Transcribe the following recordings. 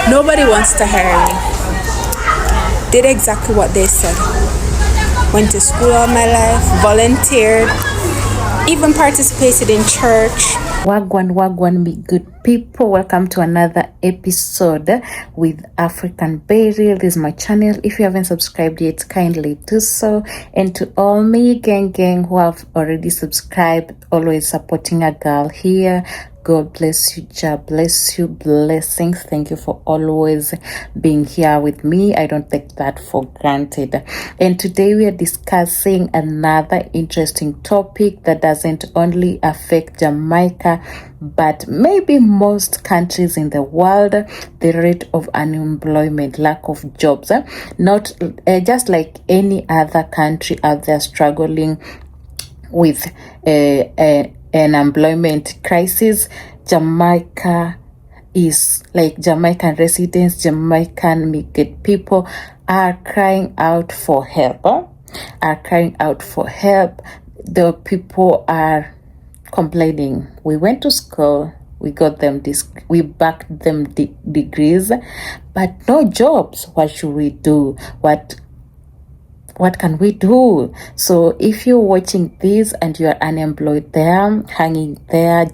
Nobody wants to hire me. Did exactly what they said. Went to school all my life, volunteered, even participated in church. Wagwan, me good people. Welcome to another episode with African Burial. This is my channel. If you haven't subscribed yet, kindly do so. And to all me gang who have already subscribed, always supporting a girl here. God bless you, Jah bless you, blessings. Thank you for always being here with me. I don't take that for granted. And today we are discussing another interesting topic that doesn't only affect Jamaica, but maybe most countries in the world. The rate of unemployment, lack of jobs. Not just like any other country out there struggling with an employment crisis. Jamaica is like Jamaican residents, Jamaican migrant people are crying out for help. The people are complaining. We went to school, we got them we backed them degrees, but no jobs. What should we do? What can we do? So if you're watching this and you're unemployed there, hanging there,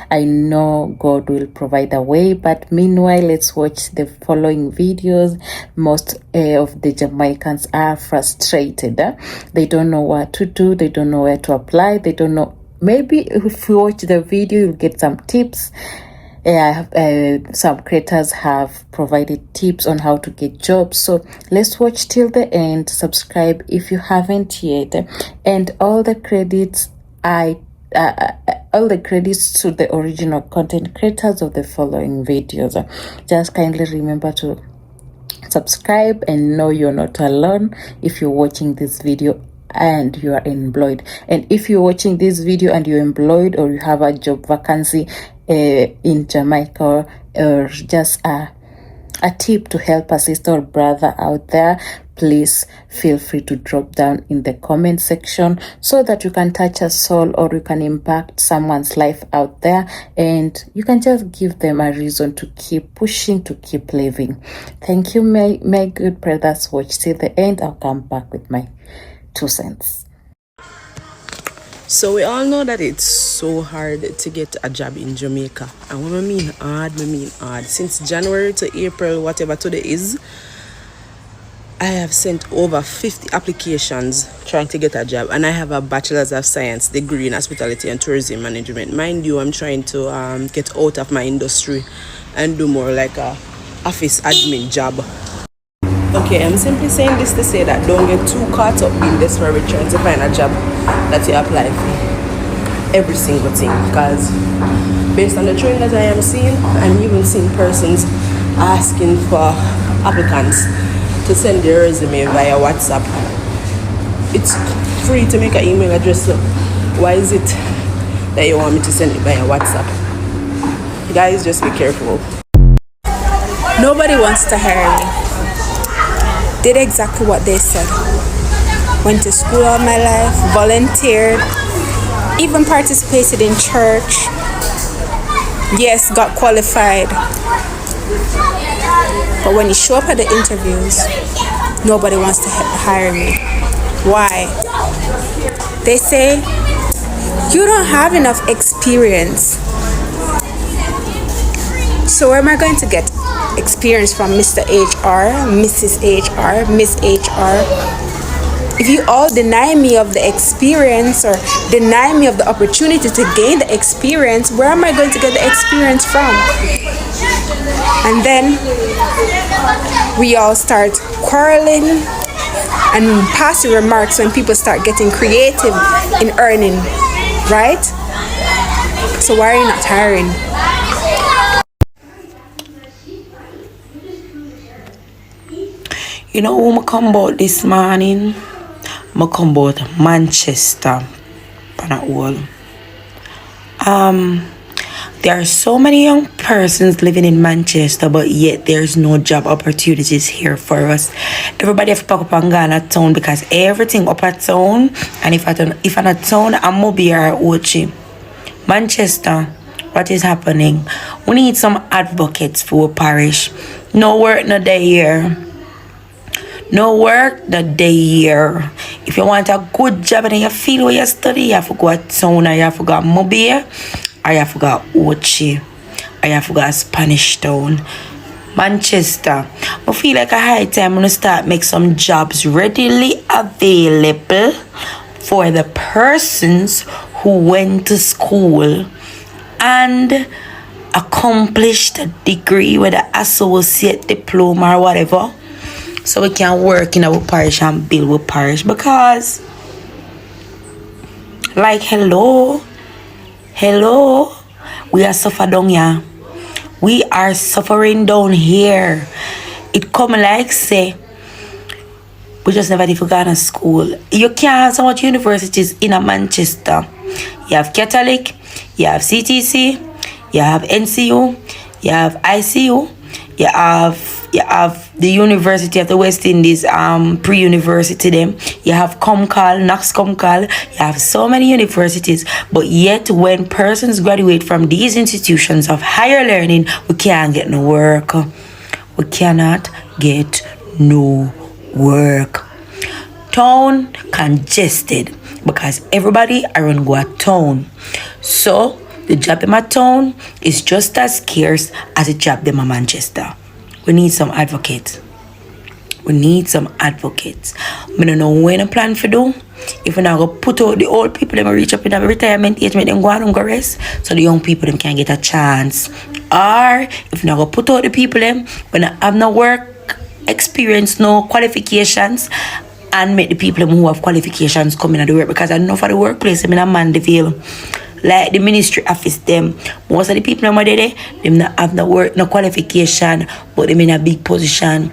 I know God will provide a way. But meanwhile, let's watch the following videos. Most of the Jamaicans are frustrated. They don't know what to do. They don't know where to apply. They don't know. Maybe if you watch the video, you'll get some tips. Some creators have provided tips on how to get jobs, so let's watch till the end. Subscribe if you haven't yet, and all the credits to the original content creators of the following videos. Just kindly remember to subscribe and know you're not alone if you're watching this video and you are employed. And if you're watching this video and you're employed or you have a job vacancy in Jamaica, or just a tip to help a sister or brother out there, please feel free to drop down in the comment section so that you can touch a soul or you can impact someone's life out there, and you can just give them a reason to keep pushing, to keep living. Thank you, my good brothers. Watch till the end. I'll come back with my 2 cents. So we all know that it's so hard to get a job in Jamaica. And when I mean hard, since January to April, whatever today is, I have sent over 50 applications trying to get a job. And I have a Bachelor's of Science degree in Hospitality and Tourism Management. Mind you, I'm trying to get out of my industry and do more like a office admin job. Okay, I'm simply saying this to say that don't get too caught up in desperate trying to find a job that you apply for. Every single thing. Because based on the trend that I am seeing, I'm even seeing persons asking for applicants to send their resume via WhatsApp. It's free to make an email address, so why is it that you want me to send it via WhatsApp? Guys, just be careful. Nobody wants to hire me. Did exactly what they said. Went to school all my life, volunteered, even participated in church. Yes, got qualified. But when you show up at the interviews, nobody wants to hire me. Why? They say, you don't have enough experience. So where am I going to get experience from, Mr. HR, Mrs. HR, Miss HR? If you all deny me of the experience or deny me of the opportunity to gain the experience, where am I going to get the experience from? And then we all start quarreling and passing remarks when people start getting creative in earning, right? So why are you not hiring? You know who I come about this morning? I come about Manchester. There are so many young persons living in Manchester, but yet there's no job opportunities here for us. Everybody have to pack up and go at town because everything up at town, and if I'm at town, I'm Mobi or Ochi. Manchester, What is happening? We need some advocates for our parish. No work, no day here. No work, no day here. If you want a good job and you feel where you study, you have to go to town, or you have to go to Mobile, or you have to go to Ochi, or you have to go to Spanish Town, Manchester. I feel like a high time I'm gonna start make some jobs readily available for the persons who went to school and accomplished a degree, whether associate, diploma, or whatever, so we can work in our parish and build our parish. Because, like, hello, we are suffering down here. We are suffering down here. It come like say, we just never did go to school. You can't have so much universities in a Manchester. You have Catholic, you have CTC, you have NCU, you have ICU, you have the University of the West Indies, pre-university them. You have Comcal, Knox Comcal. You have so many universities, but yet when persons graduate from these institutions of higher learning, we can't get no work. We cannot get no work. Town congested because everybody around go at town. So the job in my town is just as scarce as the job in my Manchester. We need some advocates. I don't know when I plan for do. If we're not going to put out the old people, them reach up in a retirement age, make them go and go rest, so the young people them can get a chance. Or if we're not going to put out the people them when I have no work experience, no qualifications, and make the people who have qualifications come in and do work. Because I know for the workplace, I'm in a Mandeville, like the ministry office, them most of the people over there, them not have no work, no qualification, but them in a big position.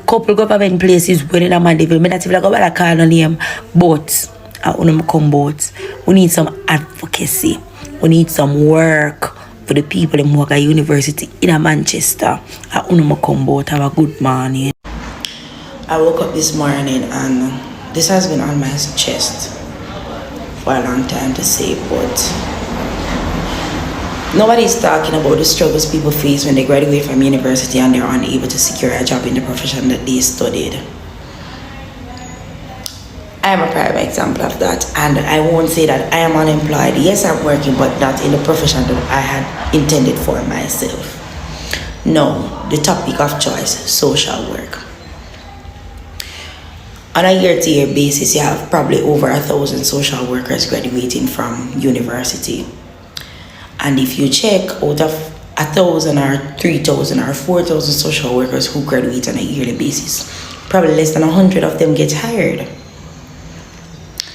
Couple government places when in a Mandeville, me not even go by the call no name, but we need some advocacy. We need some work for the people who work at university in a Manchester. Have a good morning. I woke up this morning and this has been on my chest for a long time to say, but nobody's talking about the struggles people face when they graduate from university and they're unable to secure a job in the profession that they studied. I am a prime example of that, and I won't say that I am unemployed. Yes, I'm working, but not in the profession that I had intended for myself. No, the topic of choice, social work. On a year-to-year basis, you have probably over 1,000 social workers graduating from university. And if you check, out of 1,000 or 3,000 or 4,000 social workers who graduate on a yearly basis, probably less than 100 of them get hired.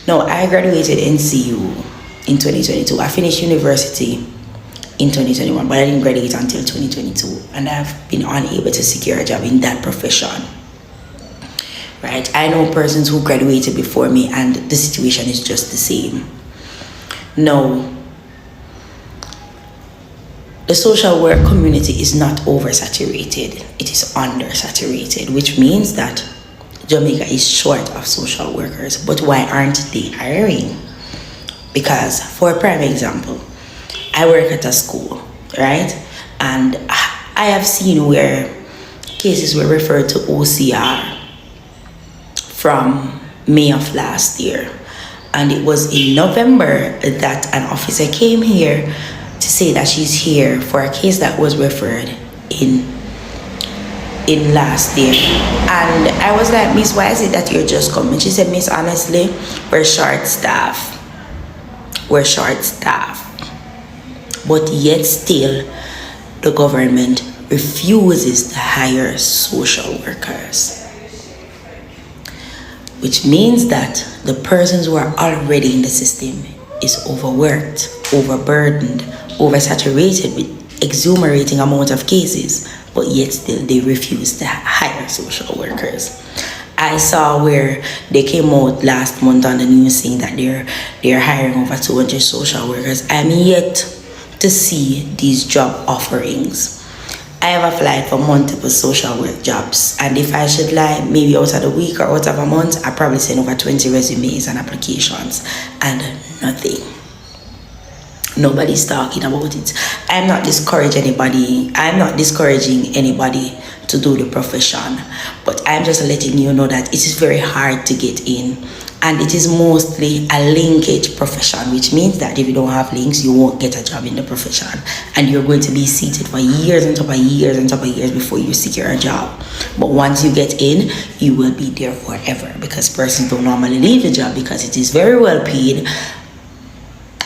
Now, I graduated NCU in 2022. I finished university in 2021, but I didn't graduate until 2022. And I've been unable to secure a job in that profession. Right? I know persons who graduated before me and the situation is just the same. No. The social work community is not oversaturated. It is undersaturated, which means that Jamaica is short of social workers. But why aren't they hiring? Because, for a prime example, I work at a school, right? And I have seen where cases were referred to OCR from May of last year. And it was in November that an officer came here to say that she's here for a case that was referred in last year. And I was like, Miss, why is it that you're just coming? She said, Miss, honestly, we're short staff. But yet still, the government refuses to hire social workers. Which means that the persons who are already in the system is overworked, overburdened, oversaturated with exuberating amount of cases, but yet still they refuse to hire social workers. I saw where they came out last month on the news saying that they're hiring over 200 social workers. I'm yet to see these job offerings. I have applied for multiple social work jobs, and if I should lie, maybe out of the week or out of a month, I probably send over 20 resumes and applications, and nothing. Nobody's talking about it. I'm not discouraging anybody. I'm not discouraging anybody to do the profession, but I'm just letting you know that it is very hard to get in, and it is mostly a linkage profession, which means that if you don't have links, you won't get a job in the profession, and you're going to be seated for years and top of years and top of years before you secure a job. But once you get in, you will be there forever, because persons don't normally leave the job because it is very well paid.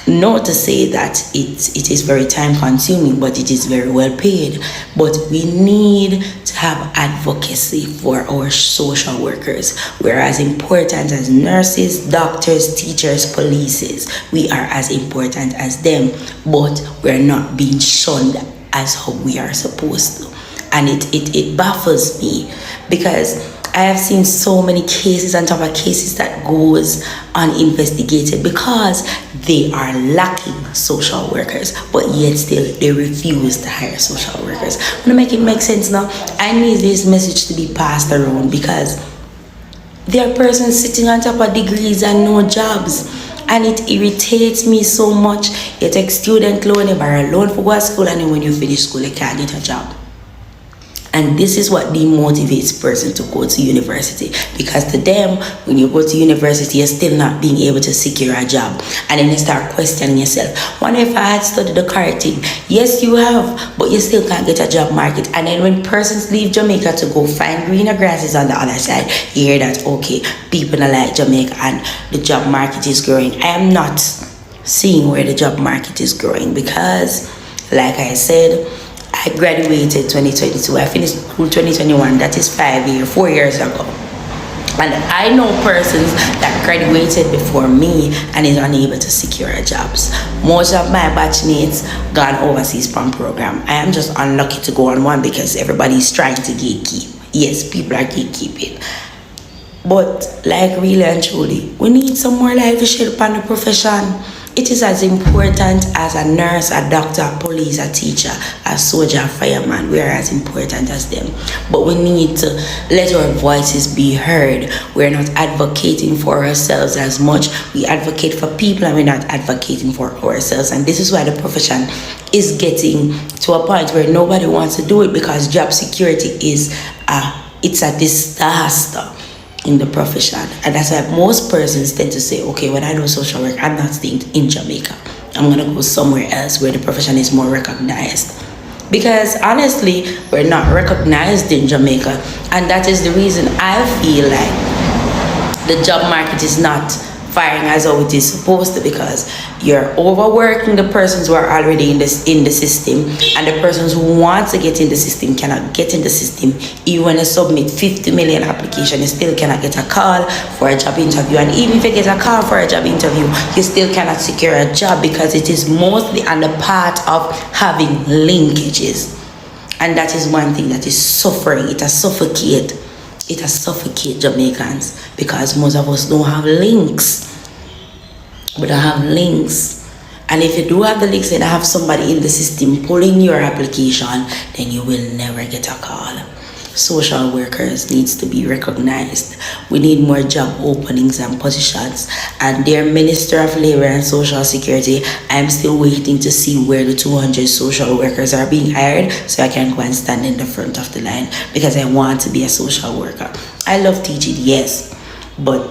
Not to say that it is very time consuming, but it is very well paid. But we need to have advocacy for our social workers. We're as important as nurses, doctors, teachers, police. We are as important as them, but we're not being shunned as how we are supposed to. And it baffles me, because I have seen so many cases on top of cases that goes uninvestigated because they are lacking social workers, but yet still they refuse to hire social workers. I want to make it make sense now. I need this message to be passed around, because there are persons sitting on top of degrees and no jobs. And it irritates me so much. You take student loan, you borrow a loan for go to school, and then when you finish school, you can't get a job. And this is what demotivates person to go to university, because to them, when you go to university, you're still not being able to secure a job. And then you start questioning yourself, what if I had studied the correct thing? Yes, you have, but you still can't get a job market. And then when persons leave Jamaica to go find greener grasses on the other side, you hear that, okay, people are like Jamaica and the job market is growing. I am not seeing where the job market is growing, because, like I said, I graduated 2022. I finished school 2021. That is 4 years ago. And I know persons that graduated before me and is unable to secure jobs. Most of my batchmates gone overseas from program. I am just unlucky to go on one, because everybody's trying to gatekeep. Yes, people are gatekeeping. But like really and truly, we need some more livelihood on the profession. It is as important as a nurse, a doctor, a police, a teacher, a soldier, a fireman. We are as important as them. But we need to let our voices be heard. We're not advocating for ourselves as much. We advocate for people, and we're not advocating for ourselves. And this is why the profession is getting to a point where nobody wants to do it, because job security is it's a disaster in the profession. And that's why most persons tend to say, okay, when I do social work, I'm not staying in Jamaica. I'm gonna go somewhere else where the profession is more recognized. Because honestly, we're not recognized in Jamaica, and that is the reason I feel like the job market is not firing as how it is supposed to, because you're overworking the persons who are already in the system, and the persons who want to get in the system cannot get in the system. Even when you submit 50 million applications, you still cannot get a call for a job interview. And even if you get a call for a job interview, you still cannot secure a job, because it is mostly on the part of having linkages. And that is one thing that is suffering. It has suffocated Jamaicans, because most of us don't have links. We don't have links. And if you do have the links and have somebody in the system pulling your application, then you will never get a call. Social workers needs to be recognized. We need more job openings and positions. And dear Minister of Labor and Social Security, I'm still waiting to see where the 200 social workers are being hired, so I can go and stand in the front of the line, because I want to be a social worker. I love teaching, yes, but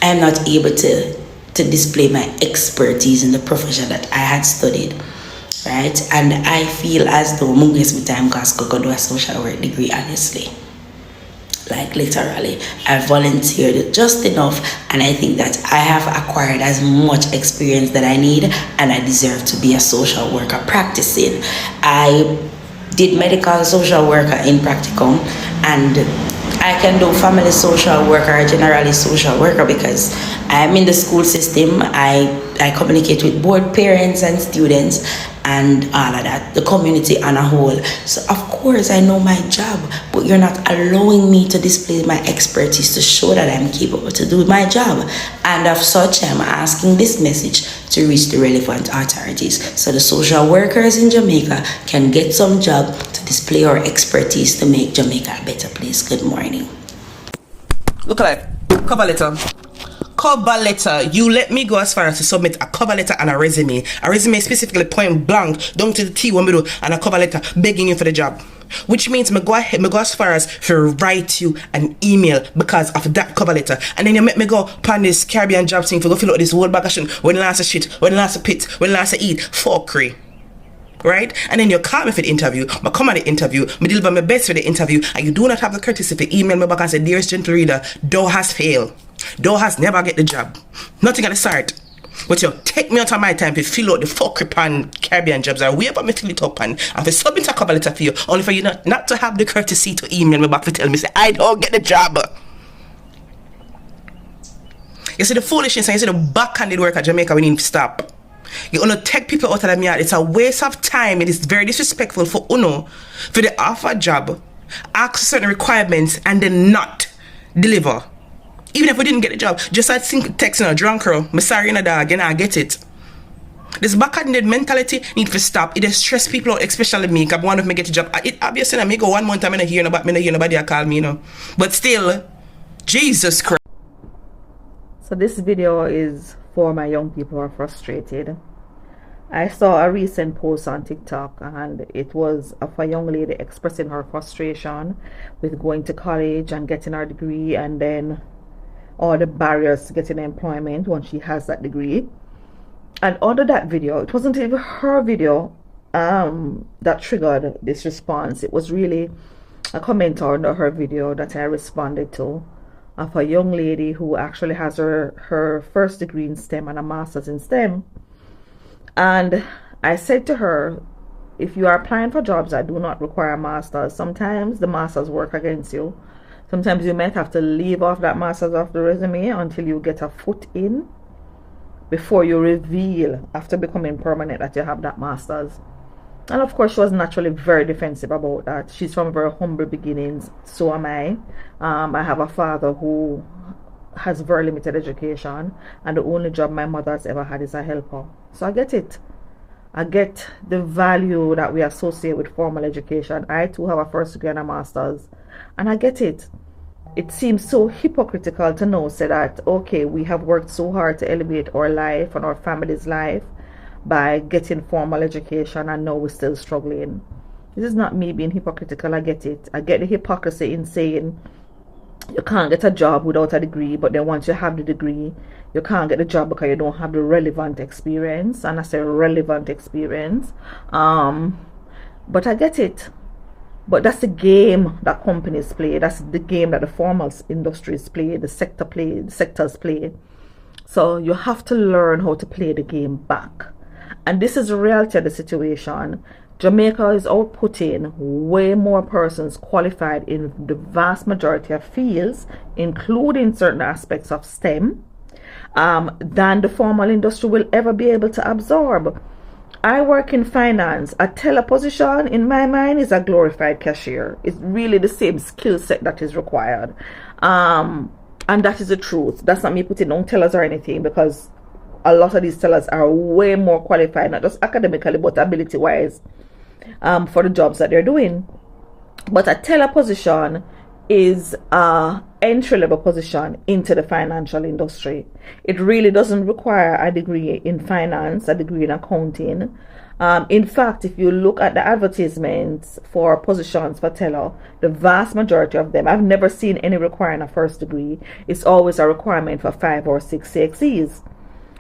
I'm not able to display my expertise in the profession that I had studied, right? And I feel as though I'm wasting my time because I could do a social work degree, honestly. Like literally, I volunteered just enough, and I think that I have acquired as much experience that I need, and I deserve to be a social worker practicing. I did medical social worker in practicum, and I can do family social worker, generally social worker, because I'm in the school system. I communicate with both parents and students and all of that, the community on a whole. So of course I know my job, but you're not allowing me to display my expertise to show that I'm capable to do my job. And of such, I'm asking this message to reach the relevant authorities, so the social workers in Jamaica can get some job to display our expertise to make Jamaica a better place. Good morning. Look at that. Cover letter. cover letter. You let me go as far as to submit a cover letter and a resume. A resume specifically point blank down to the T when we do, and a cover letter begging you for the job. Which means me go as far as to write you an email because of that cover letter. And then you make me go upon this Caribbean job thing for go fill out this whole bag of shit. When last of shit, when last of pit, when last of eat, fuckery. Right? And then you call me for the interview, but come at the interview, me deliver my best for the interview, and you do not have the courtesy to email me back and say, dearest gentle reader, thou has failed. Thou has never get the job. Nothing at the start. But you take me out of my time to fill out the fuckery pan Caribbean jobs or wherever me fill it up and for submit a cover letter for you, only for you not to have the courtesy to email me back to tell me, say, I don't get the job. You see the foolishness and you see the backhanded work at Jamaica, we need to stop. You wanna take people out of them yard. It's a waste of time. It is very disrespectful for Uno for the offer a job, ask certain requirements, and then not deliver. Even if we didn't get the job, just I think texting a drunk girl, I'm sorry in a dog, and I get it. This backhanded mentality need to stop. It has stress people out, especially me, because one of me get a job. It obviously I me go 1 month I'm not hearing about me, not hear nobody call me, you know. But still, Jesus Christ. So this video is for my young people who are frustrated. I saw a recent post on TikTok and it was of a young lady expressing her frustration with going to college and getting her degree and then all the barriers to getting employment once she has that degree. And under that video, it wasn't even her video that triggered this response. It was really a comment under her video that I responded to of a young lady who actually has her first degree in STEM and a master's in STEM. And I said to her, if you are applying for jobs that do not require a master's, sometimes the masters work against you. Sometimes you might have to leave off that master's off the resume until you get a foot in before you reveal after becoming permanent that you have that master's. And of course she was naturally very defensive about that. She's from very humble beginnings, so am I. I have a father who has very limited education and the only job my mother has ever had is a helper. So I get it. I get the value that we associate with formal education. I too have a first degree and a master's, and I get it. It seems so hypocritical to know say that okay, we have worked so hard to elevate our life and our family's life by getting formal education and now we're still struggling. This is not me being hypocritical. I get it. I get the hypocrisy in saying you can't get a job without a degree, but then once you have the degree you can't get the job because you don't have the relevant experience. And I say relevant experience, but I get it. But that's the game that companies play. That's the game that the formal industries play, the sectors play. So you have to learn how to play the game back. And this is the reality of the situation. Jamaica is outputting way more persons qualified in the vast majority of fields, including certain aspects of STEM, than the formal industry will ever be able to absorb. I work in finance. A teller position, in my mind, is a glorified cashier. It's really the same skill set that is required. And that is the truth. That's not me putting on tellers or anything, because a lot of these tellers are way more qualified, not just academically, but ability-wise, for the jobs that they're doing. But a teller position is a entry-level position into the financial industry. It really doesn't require a degree in finance, a degree in accounting. In fact, if you look at the advertisements for positions for teller, the vast majority of them, I've never seen any requiring a first degree. It's always a requirement for 5 or 6 CXCs.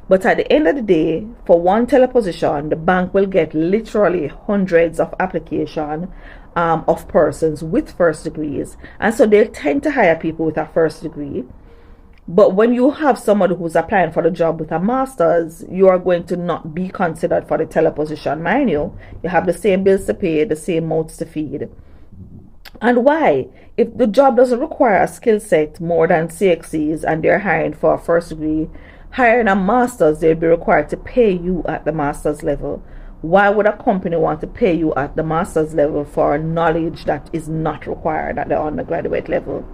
But at the end of the day, for one teller position, the bank will get literally hundreds of applications of persons with first degrees. And so they tend to hire people with a first degree. But when you have somebody who's applying for the job with a master's, you are going to not be considered for the teller position. Mind you, you have the same bills to pay, the same mouths to feed. And why? If the job doesn't require a skill set more than CXCs and they're hiring for a first degree, hiring a master's, they'll be required to pay you at the master's level. Why would a company want to pay you at the master's level for knowledge that is not required at the undergraduate level?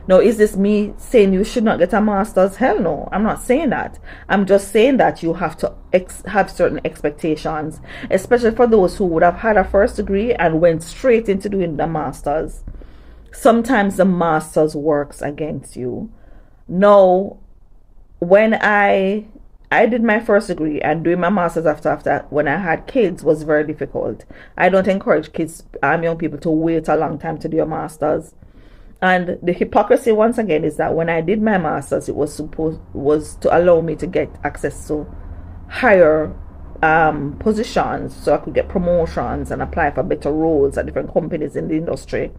Now, is this me saying you should not get a master's? Hell no, I'm not saying that. I'm just saying that you have to have certain expectations, especially for those who would have had a first degree and went straight into doing the master's. Sometimes the master's works against you. Now, when I did my first degree, and doing my master's after when I had kids was very difficult. I don't encourage kids, young people, to wait a long time to do a master's. And the hypocrisy once again is that when I did my master's, it was to allow me to get access to higher positions, so I could get promotions and apply for better roles at different companies in the industry.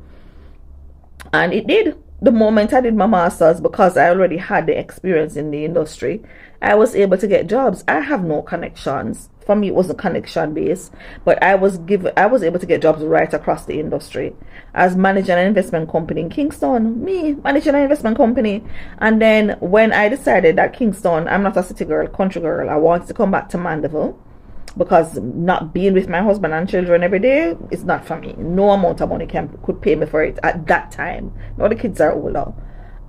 And it did. The moment I did my master's, because I already had the experience in the industry, I was able to get jobs. I have no connections. For me, it wasn't connection based, but I was able to get jobs right across the industry. As managing an investment company in Kingston, me managing an investment company. And then when I decided that Kingston, I'm not a city girl, country girl, I wanted to come back to Mandeville, because not being with my husband and children every day is not for me. No amount of money could pay me for it at that time. Now the kids are older.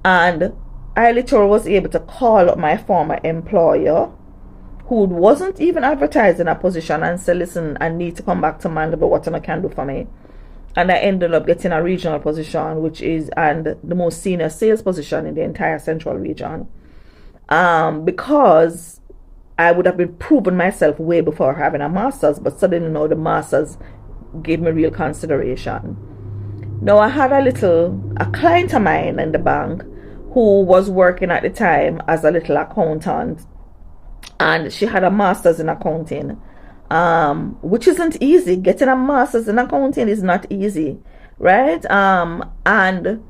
And I literally was able to call up my former employer, who wasn't even advertising a position, and say, listen, I need to come back to Mandeville, what I can do for me. And I ended up getting a regional position, and the most senior sales position in the entire central region. Because I would have been proving myself way before having a master's, but suddenly now the master's gave me real consideration. Now I had a client of mine in the bank who was working at the time as a little accountant, and she had a master's in accounting, which isn't easy. Getting a master's in accounting is not easy, right? And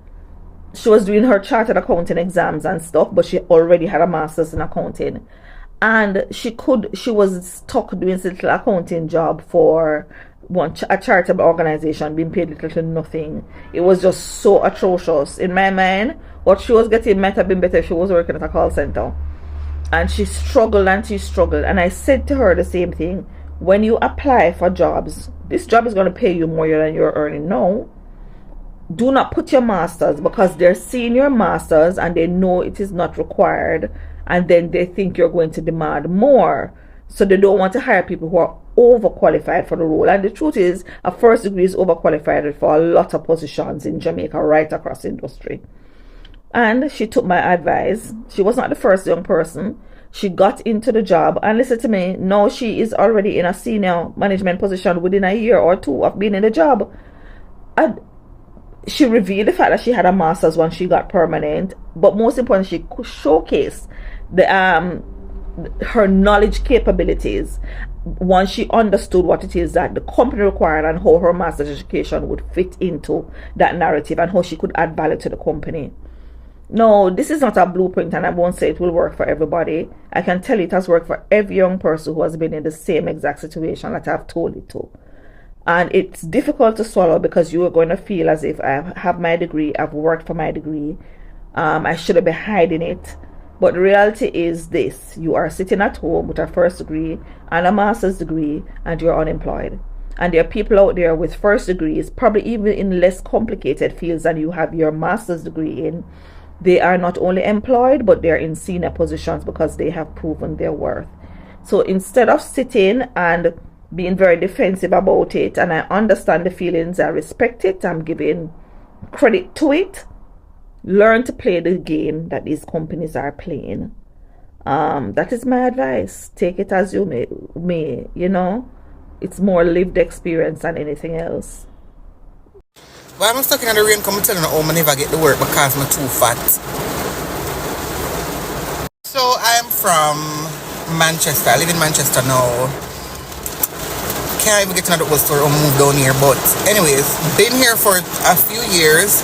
she was doing her chartered accounting exams and stuff, but she already had a master's in accounting. And she was stuck doing this little accounting job for a charitable organization, being paid little to nothing. It was just so atrocious. In my mind, what she was getting might have been better if she was working at a call center. And she struggled and she struggled. And I said to her the same thing. When you apply for jobs, this job is going to pay you more than you're earning now. Do not put your master's, because they're seeing your master's and they know it is not required. And then they think you're going to demand more. So they don't want to hire people who are overqualified for the role. And the truth is, a first degree is overqualified for a lot of positions in Jamaica, right across the industry. And she took my advice. She was not the first young person. She got into the job, and listen to me, now she is already in a senior management position within a year or two of being in the job. And she revealed the fact that she had a master's when she got permanent, but most importantly, she showcased her knowledge capabilities once she understood what it is that the company required and how her master's education would fit into that narrative and how she could add value to the company. No, this is not a blueprint, and I won't say it will work for everybody. I can tell you it has worked for every young person who has been in the same exact situation that I've told it to. And it's difficult to swallow, because you are going to feel as if I have my degree, I've worked for my degree, I shouldn't be hiding it. But the reality is this: you are sitting at home with a first degree and a master's degree, and you're unemployed. And there are people out there with first degrees, probably even in less complicated fields than you have your master's degree in. They are not only employed, but they're in senior positions because they have proven their worth. So instead of sitting and being very defensive about it, and I understand the feelings, I respect it, I'm giving credit to it, learn to play the game that these companies are playing. That is my advice. Take it as you may, It's more lived experience than anything else. Well, I'm stuck in the rain, come telling you how I never get to work because I'm too fat. So I am from Manchester. I live in Manchester now. Can't even get to another old store or move down here. But anyways, been here for a few years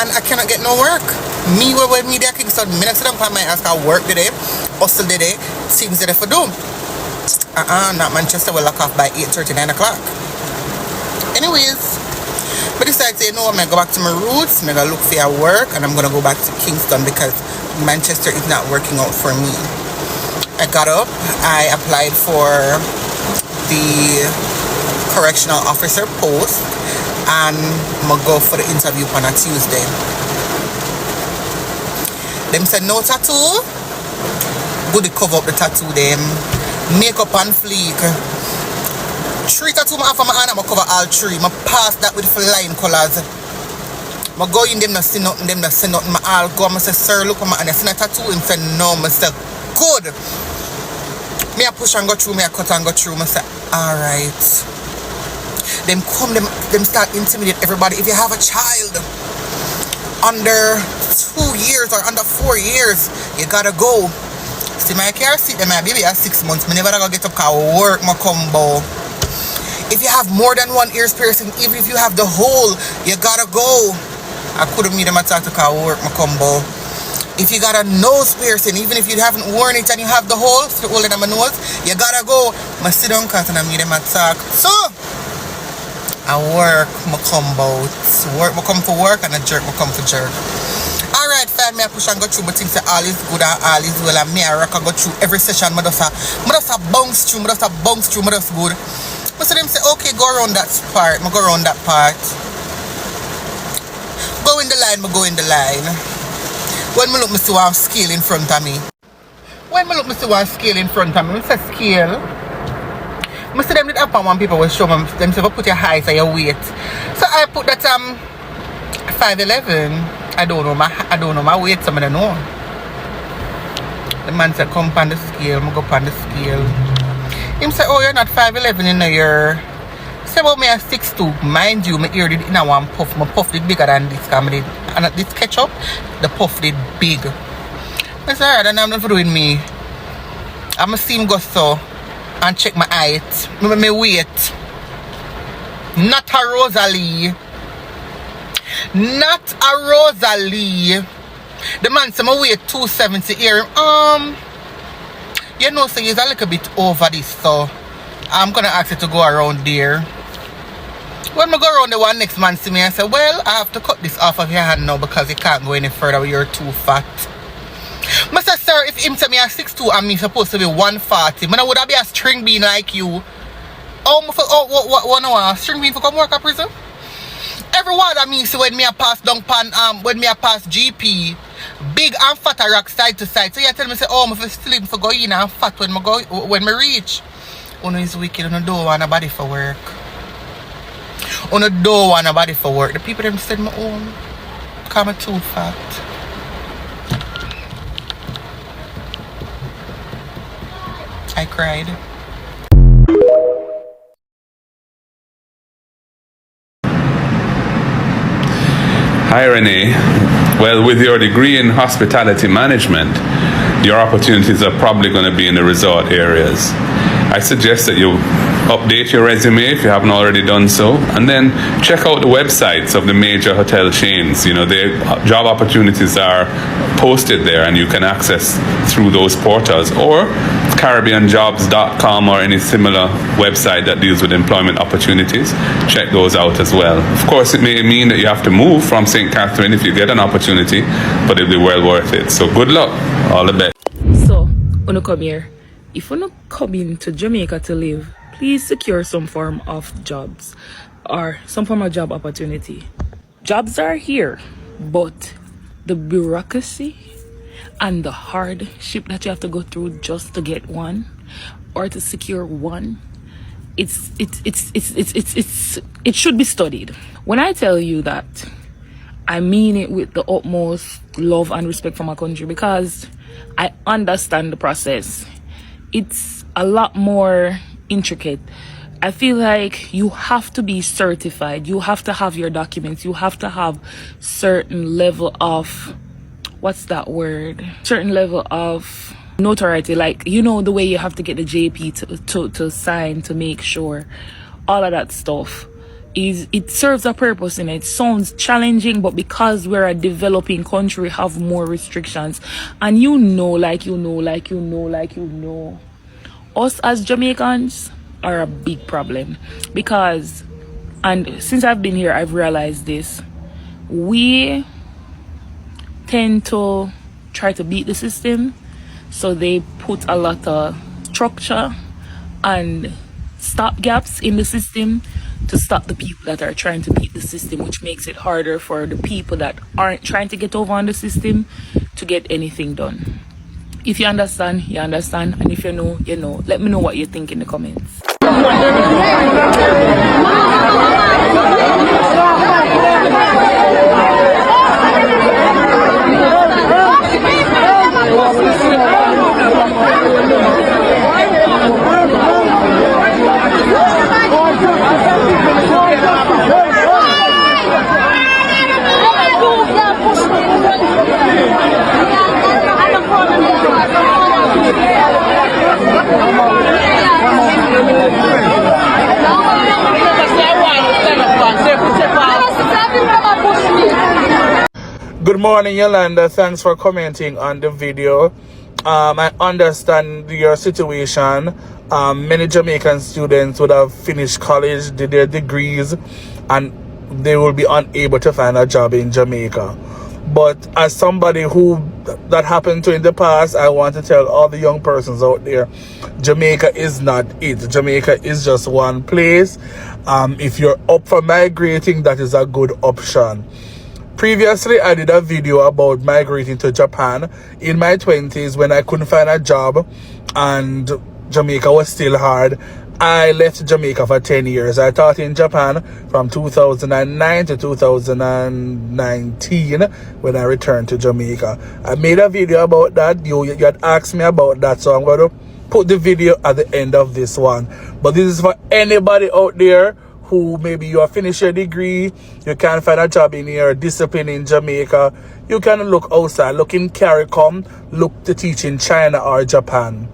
and I cannot get no work. Me when me there Kingston, me not sit down on my ask I work today, hustle today, things that I for do. Not Manchester will lock off by 8:30, 9 o'clock. Anyways, but decided to say, no, I'm going to go back to my roots, I'm going to look for work, and I'm going to go back to Kingston because Manchester is not working out for me. I got up, I applied for the correctional officer post, and I'm going to go for the interview on a Tuesday. Them said, no tattoo, good to cover up the tattoo, them, makeup and fleek. 3 tattoos I have on my hand, I'm going to cover all 3. I pass that with flying colors. I go in, them not see nothing, them not say nothing. I all go, I say, sir, look, and I see a tattoo. Him say, no, I say, good. Me I push and go through, me I cut and go through. I say, alright. Them come, them start intimidate everybody. If you have a child under 2 years or under 4 years, you gotta go. See, my car seat, my baby at 6 months. Me never gonna get up cause work my combo. If you have more than 1 ear piercing, even if you have the whole, you gotta go. I couldn't meet them at talk to cause work my combo. If you got a nose piercing, even if you haven't worn it and you have the hole, still holding on my nose, you gotta go. I sit down cause and I meet them at talk. So I work my combo. Work my come for work and I jerk my come for jerk. Alright, fam, me I push and go through, but things say all is good and all is well, and me I rock and go through every session. I just bounce through, I just good. But so them say, okay, go around that part. I go around that part. Go in the line, I go in the line. When I look, I see one scale in front of me. When I look, I see one scale in front of me. I say scale. I see them did up on one people will show them say, put your height or your weight. So I put that 5'11". I don't know my weight, some of them know. The man said, come on the scale, I go on the scale. Him say, oh, you're not 5'11", you know, you're... Say about me at 6'2", mind you, my ear did in a one puff. My puff did bigger than this, and at this ketchup, the puff did big. I said, alright, and I'm not doing me. I'ma see him go so and check my height, my weight. Not a Rosalie. Not a Rosalie. The man said my weight 270 here. You know, so he's a little bit over this, so I'm gonna ask you to go around there. When I go around the one, next man see me and say, well, I have to cut this off of your hand now because you can't go any further, you're too fat. I say, sir, if him say me a 6'2" and me supposed to be 140, I would I be a string bean like you? What string bean for come work at prison? Everyone that me see when me a pass down pan when me a pass GP, big and fat a rock side to side. So you tell me say, oh, I'm slim for go in and fat when me reach. Uno is wicked, uno don't want nobody for work. Uno don't want nobody for work. The people them send me home. Cause I'm too fat. I cried. Hi Renee. Well, with your degree in hospitality management, your opportunities are probably going to be in the resort areas. I suggest that you update your resume if you haven't already done so, and then check out the websites of the major hotel chains. You know, their job opportunities are posted there and you can access through those portals, or CaribbeanJobs.com or any similar website that deals with employment opportunities. Check those out as well. Of course, it may mean that you have to move from St. Catherine if you get an opportunity, but it'll be well worth it. So good luck. All the best. So, wanna come here? If you want to come into Jamaica to live, please secure some form of jobs or some form of job opportunity. Jobs are here, but the bureaucracy and the hardship that you have to go through just to get one or to secure one, it should be studied. When I tell you that, I mean it with the utmost love and respect for my country, because I understand the process. It's a lot more intricate. I feel like you have to be certified. You have to have your documents. You have to have certain level of, what's that word? Certain level of notoriety. Like, you know, the way you have to get the JP to sign to make sure. All of that stuff. It serves a purpose in it. It sounds challenging, but because we're a developing country, we have more restrictions. And us as Jamaicans are a big problem. Because, and since I've been here, I've realized this. We tend to try to beat the system. So they put a lot of structure and stop gaps in the system to stop the people that are trying to beat the system, which makes it harder for the people that aren't trying to get over on the system to get anything done. If you understand, you understand, and if you know, you know. Let me know what you think in the comments. Good morning, Yolanda. Thanks for commenting on the video. I understand your situation. Many Jamaican students would have finished college, did their degrees, and they will be unable to find a job in Jamaica. But as somebody who that happened to in the past, I want to tell all the young persons out there, Jamaica is not it. Jamaica is just one place. If you're up for migrating, that is a good option. Previously, I did a video about migrating to Japan in my 20s when I couldn't find a job and Jamaica was still hard. I left Jamaica for 10 years. I taught in Japan from 2009 to 2019 when I returned to Jamaica. I made a video about that. You had asked me about that, so I'm going to put the video at the end of this one. But this is for anybody out there who maybe you have finished your degree, you can't find a job in your discipline in Jamaica. You can look outside, look in CARICOM, look to teach in China or Japan.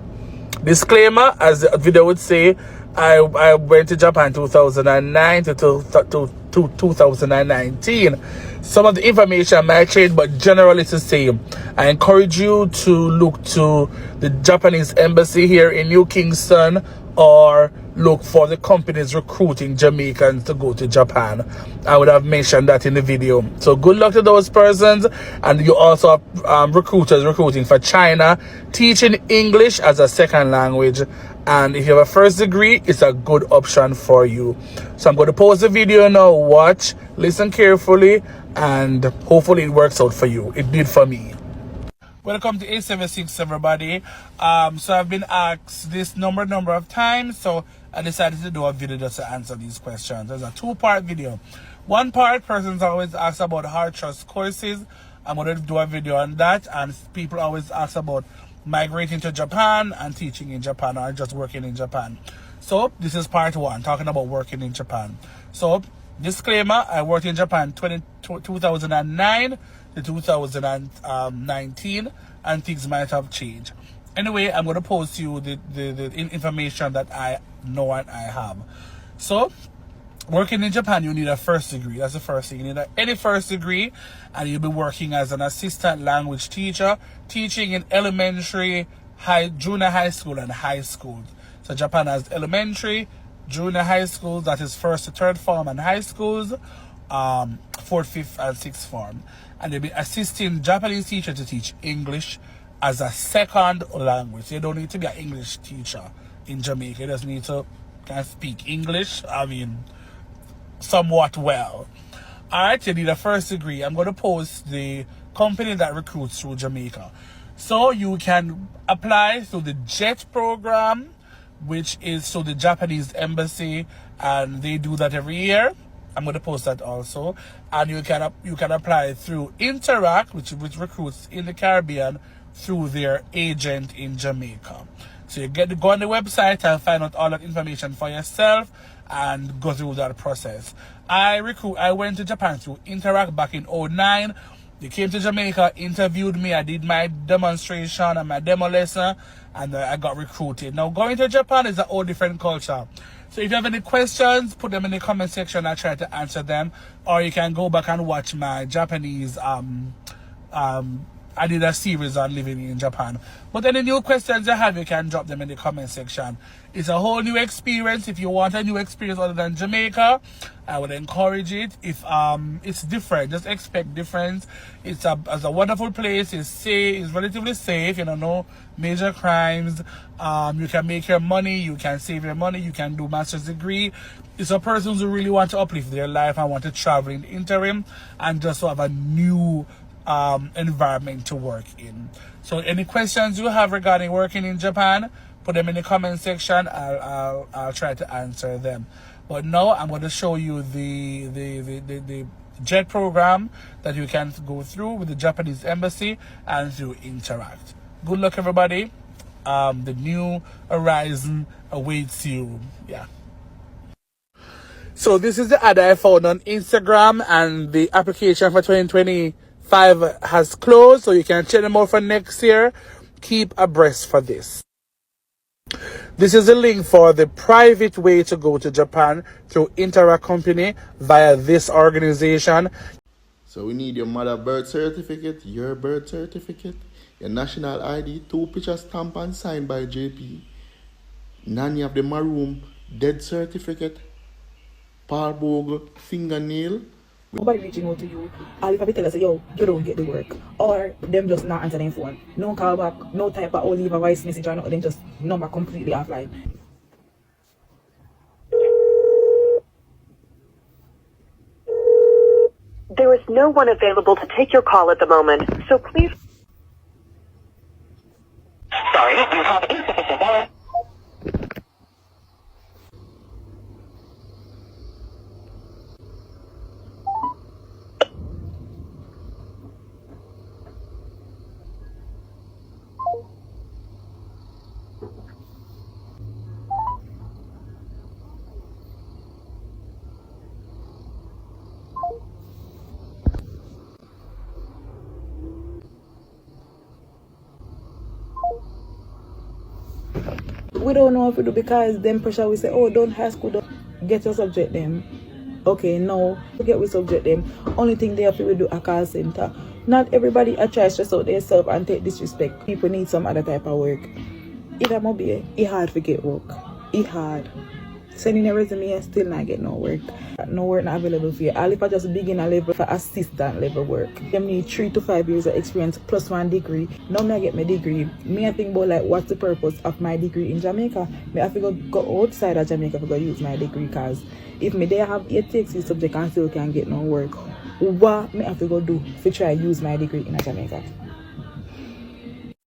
Disclaimer, as the video would say, I went to Japan 2009 to 2019. Some of the information might change, but generally it's the same. I encourage you to look to the Japanese embassy here in New Kingston or look for the companies recruiting Jamaicans to go to Japan. I would have mentioned that in the video. So good luck to those persons. And you also have recruiters recruiting for China, teaching English as a second language. And if you have a first degree, it's a good option for you. So I'm going to pause the video now, watch, listen carefully, and hopefully it works out for you. It did for me. Welcome to A76, everybody. So I've been asked this number of times, so I decided to do a video just to answer these questions. There's a two-part video. One part, persons always ask about hard trust courses. I'm going to do a video on that, and people always ask about migrating to Japan and teaching in Japan or just working in Japan. So this is part one, talking about working in Japan. So disclaimer, I worked in Japan 2009 to 2019, and things might have changed. Anyway, I'm going to post you the information that I know and I have. So working in Japan, you need a first degree. That's the first thing. You need any first degree, and you'll be working as an assistant language teacher, teaching in elementary, junior high school, and high school. So Japan has elementary, junior high schools, that is first to third form, and high schools, fourth, fifth, and sixth form. And they'll be assisting Japanese teachers to teach English as a second language. You don't need to be an English teacher in Jamaica. You just need to kind of speak English. I mean, somewhat well. Alright, you need a first degree. I'm going to post the company that recruits through Jamaica. So you can apply through the JET program, which is through the Japanese embassy, and they do that every year. I'm going to post that also. And you can apply through Interact, which recruits in the Caribbean, through their agent in Jamaica. So you get to go on the website and find out all that information for yourself and go through that process. I went to Japan through Interact back in 2009. They came to Jamaica, interviewed me, I did my demonstration and my demo lesson, and I got recruited. Now going to Japan is a whole different culture. So if you have any questions, put them in the comment section. I try to answer them. Or you can go back and watch my Japanese I did a series on living in Japan. But any new questions you have, you can drop them in the comment section. It's a whole new experience. If you want a new experience other than Jamaica, I would encourage it. If it's different, just expect difference. It's a wonderful place. It's safe. It's relatively safe. You know, no major crimes. You can make your money. You can save your money. You can do master's degree. It's a person who really want to uplift their life and want to travel in the interim and just have a new environment to work in. So any questions you have regarding working in Japan, put them in the comment section. I'll try to answer them. But now I'm going to show you the JET program that you can go through with the Japanese embassy and through Interact. Good luck, everybody. The new horizon awaits you. Yeah. So this is the ad I found on Instagram, and the application for 2025 has closed, so you can check them out for next year. Keep abreast for this. This is a link for the private way to go to Japan through Interact Company via this organization. So we need your mother birth certificate, your birth certificate, your national ID, 2 pictures stamped and signed by JP, nanny of the maroon, death certificate, Paul Bogle, fingernail. Nobody reaching out to you. All if I tell us, yo, you don't get the work. Or them just not answer their phone. No call back, no type of or leave a voice message or not. Them just number completely offline. There is no one available to take your call at the moment, so please. Sorry, you have insufficient balance. We don't know if we do because them pressure we say, oh, don't high school, don't get your subject them. Okay, no, forget we subject them. Only thing they have to do a call center. Not everybody a try stress out themselves and take disrespect. People need some other type of work. It might be it hard to get work. It hard. Sending a resume and still not get no work. No work not available for you. All if I just begin a level for assistant level work. Them need 3 to 5 years of experience plus 1 degree. Now me I get my degree. Me I think about like what's the purpose of my degree in Jamaica. Me I have to go outside of Jamaica to go use my degree because if me there have 8 takes this subject and still can't get no work, what me have to go do to try use my degree in Jamaica?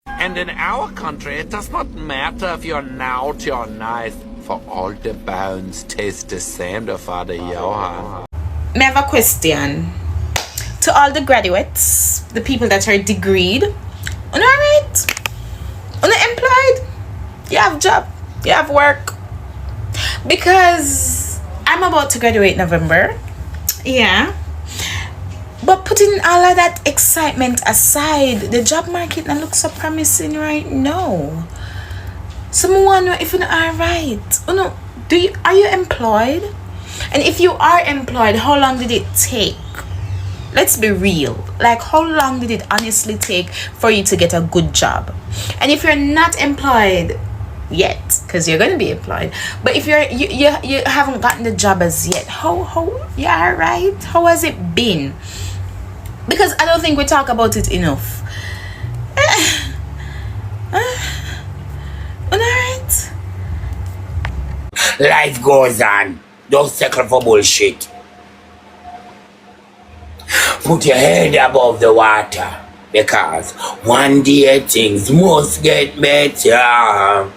And in our country, it does not matter if you're naughty or nice, for all the bones taste the same, the Father Johan. I have a question to all the graduates, the people that are degreed. Alright? Unemployed? You have job, you have work. Because I'm about to graduate November. Yeah. But putting all of that excitement aside, the job market now looks so promising right now. Someone, if you are right, are you employed? And if you are employed, how long did it take? Let's be real. Like, how long did it honestly take for you to get a good job? And if you're not employed yet, because you're going to be employed, but if you haven't gotten the job as yet, how you are right? How has it been? Because I don't think we talk about it enough. Alright. Life goes on. Don't settle for bullshit. Put your head above the water, because one day things must get better.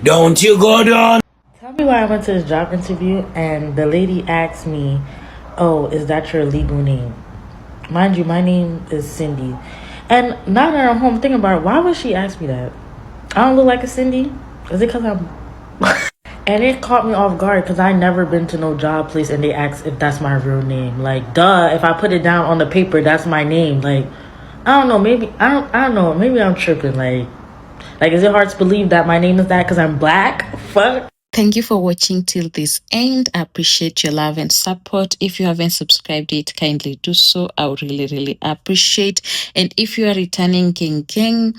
Don't you go down. Tell me why I went to this job interview and the lady asked me, oh, is that your legal name? Mind you, my name is Cindy. And now that I'm home thinking about it, why would she ask me that? I don't look like a Cindy? Is it because I'm... And it caught me off guard because I never been to no job place and they asked if that's my real name. Like, duh, if I put it down on the paper, that's my name. Like, I don't know, maybe, I don't know, maybe I'm tripping. Like, is it hard to believe that my name is that because I'm black? Fuck. Thank you for watching till this end. I appreciate your love and support. If you haven't subscribed yet, kindly do so. I would really appreciate. And if you are returning King,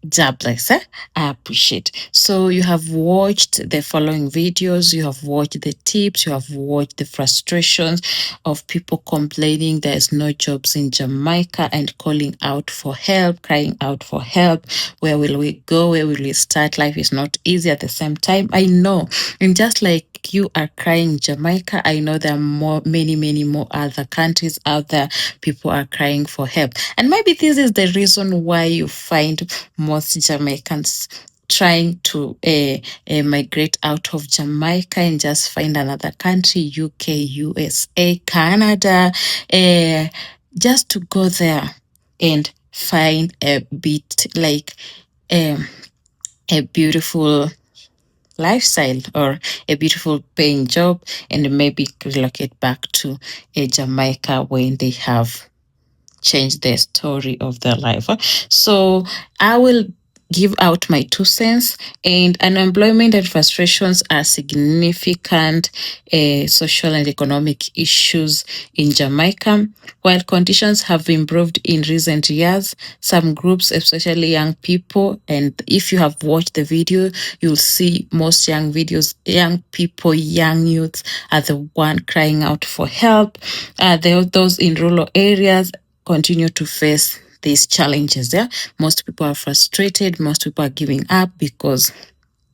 God bless. I appreciate. So you have watched the following videos, you have watched the tips, you have watched the frustrations of people complaining there's no jobs in Jamaica and calling out for help, crying out for help. Where will we go? Where will we start? Life is not easy. At the same time, I know, and just like you are crying Jamaica, I know there are many more other countries out there. People are crying for help, and maybe this is the reason why you find most Jamaicans trying to migrate out of Jamaica and just find another country, UK, USA, Canada, just to go there and find a bit like a beautiful lifestyle or a beautiful paying job, and maybe relocate back to Jamaica when they have changed the story of their life. So I will give out my 2 cents. And unemployment and frustrations are significant social and economic issues in Jamaica. While conditions have improved in recent years, some groups, especially young people, and if you have watched the video, you'll see most young people, young youths are the one crying out for help. Those in rural areas continue to face these challenges. Yeah, most people are frustrated. Most people are giving up because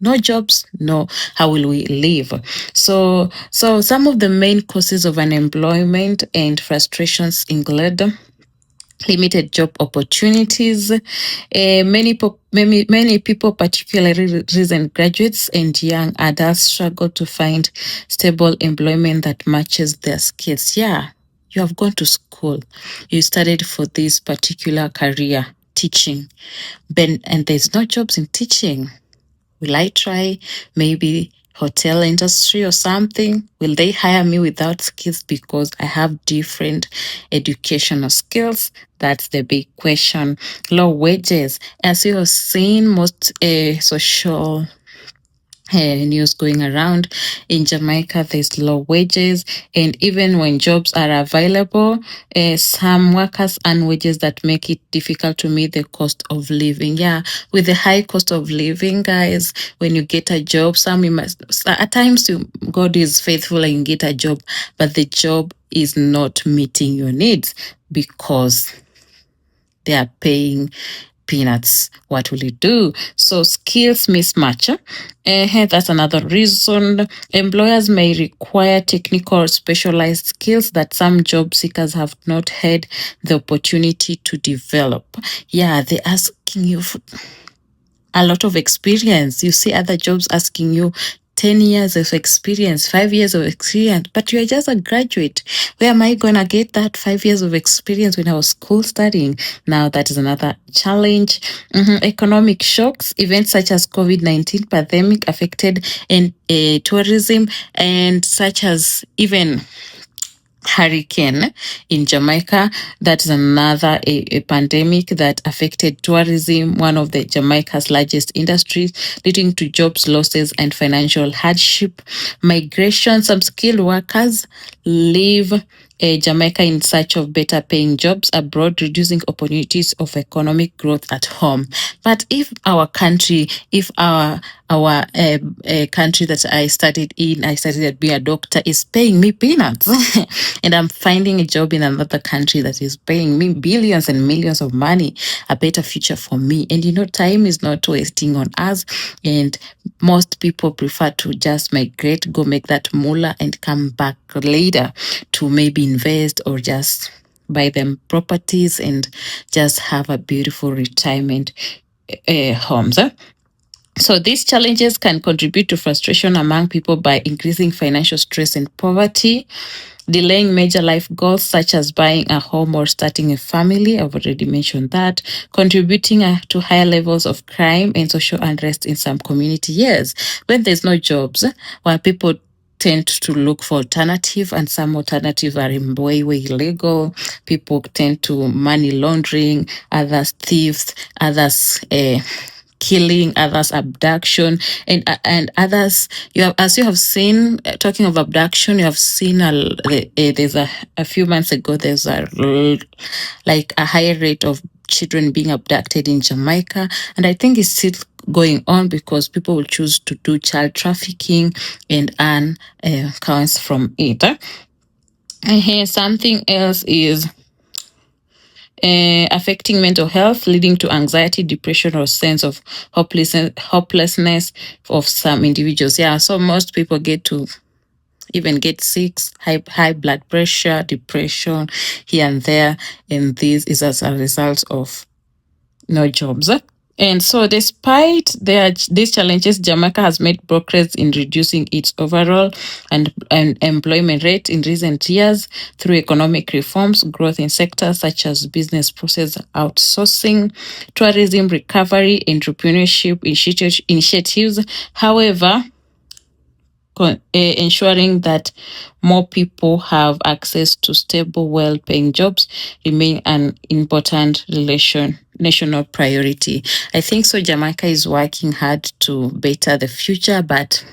no jobs, no, how will we live? So some of the main causes of unemployment and frustrations include limited job opportunities. Many people, particularly recent graduates and young adults, struggle to find stable employment that matches their skills. Yeah, you have gone to school, you studied for this particular career, teaching, and there's no jobs in teaching. Will I try maybe hotel industry or something? Will they hire me without skills because I have different educational skills? That's the big question. Low wages. As you have seen, most social news going around in Jamaica, there's low wages, and even when jobs are available, some workers earn wages that make it difficult to meet the cost of living. Yeah, with the high cost of living, guys, when you get a job, at times God is faithful and you get a job, but the job is not meeting your needs because they are paying peanuts. What will you do? So skills mismatch. That's another reason. Employers may require technical or specialized skills that some job seekers have not had the opportunity to develop. Yeah, they're asking you for a lot of experience. You see other jobs asking you 10 years of experience, 5 years of experience, but you're just a graduate. Where am I going to get that 5 years of experience when I was school studying? Now, that is another challenge. Economic shocks, events such as COVID-19 pandemic affected tourism, and such as even hurricane in Jamaica. That's another a pandemic that affected tourism, one of the Jamaica's largest industries, leading to jobs losses and financial hardship. Migration, some skilled workers leave Jamaica in search of better paying jobs abroad, reducing opportunities of economic growth at home. But if our country, country that I studied at being a doctor, is paying me peanuts and I'm finding a job in another country that is paying me billions and millions of money, a better future for me. And time is not wasting on us, and most people prefer to just migrate, go make that moolah and come back later to maybe invest or just buy them properties and just have a beautiful retirement homes. So these challenges can contribute to frustration among people by increasing financial stress and poverty, delaying major life goals such as buying a home or starting a family. I've already mentioned that. Contributing to higher levels of crime and social unrest in some community. Yes, when there's no jobs, while people tend to look for alternative, and some alternatives are way illegal. People tend to money laundering, others thieves, others killing, others abduction, and others. As you have seen, talking of abduction, you have seen there's a few months ago there's a higher rate of children being abducted in Jamaica, and I think it's still going on because people will choose to do child trafficking and earn coins from it. And here something else is affecting mental health, leading to anxiety, depression, or sense of hopelessness of some individuals. Yeah, so most people get sick, high blood pressure, depression here and there, and this is as a result of no jobs. And so despite these challenges, Jamaica has made progress in reducing its overall and employment rate in recent years through economic reforms, growth in sectors such as business process outsourcing, tourism recovery, entrepreneurship initiatives. However, ensuring that more people have access to stable, well-paying jobs remain an important national priority. I think so. Jamaica is working hard to better the future, but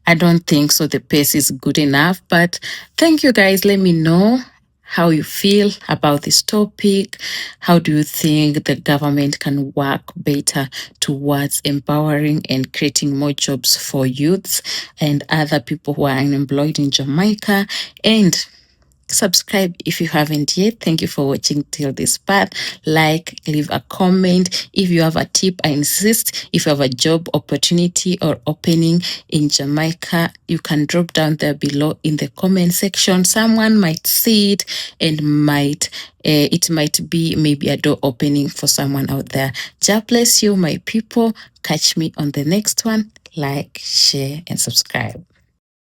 I don't think so. The pace is good enough. But thank you guys. Let me know how you feel about this topic. How do you think the government can work better towards empowering and creating more jobs for youths and other people who are unemployed in Jamaica? And subscribe if you haven't yet. Thank you for watching till this part. Like, leave a comment. If you have a tip, I insist, if you have a job opportunity or opening in Jamaica, you can drop down there below in the comment section. Someone might see it and it might be maybe a door opening for someone out there. God bless you, my people. Catch me on the next one. Like, share, and subscribe.